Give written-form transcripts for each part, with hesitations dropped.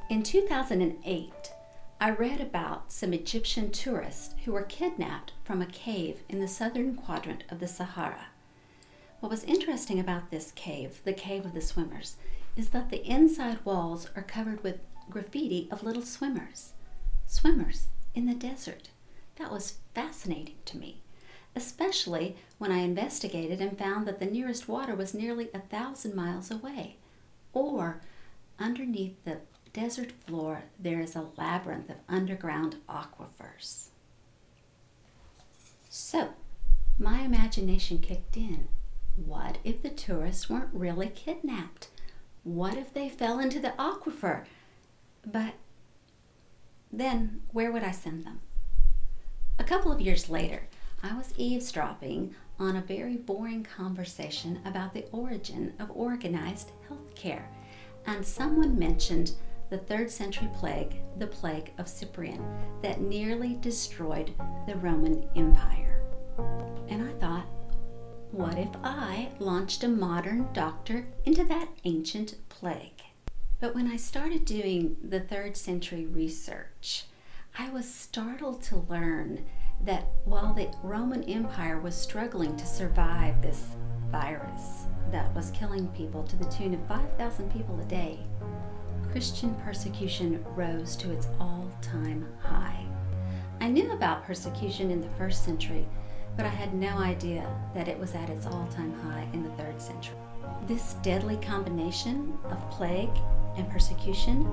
In 2008, I read about some Egyptian tourists who were kidnapped from a cave in the southern quadrant of the Sahara. What was interesting about this cave, the Cave of the Swimmers, is that the inside walls are covered with graffiti of little swimmers. Swimmers in the desert. That was fascinating to me, especially when I investigated and found that the nearest water was nearly 1,000 miles away. Or, underneath the desert floor, there is a labyrinth of underground aquifers. So, my imagination kicked in. What if the tourists weren't really kidnapped? What if they fell into the aquifer? But then, where would I send them? A couple of years later, I was eavesdropping on a very boring conversation about the origin of organized healthcare, and someone mentioned the 3rd century plague, the plague of Cyprian, that nearly destroyed the Roman Empire. And I thought, what if I launched a modern doctor into that ancient plague? But when I started doing the 3rd century research, I was startled to learn that while the Roman Empire was struggling to survive this virus that was killing people to the tune of 5,000 people a day, Christian persecution rose to its all-time high. I knew about persecution in the 1st century, but I had no idea that it was at its all-time high in the 3rd century. This deadly combination of plague and persecution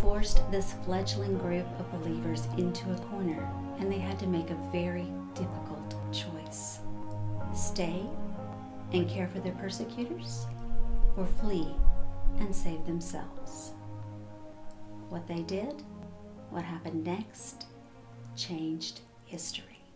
forced this fledgling group of believers into a corner, and they had to make a very difficult choice. Stay and care for their persecutors, or flee and save themselves. What they did, what happened next, changed history.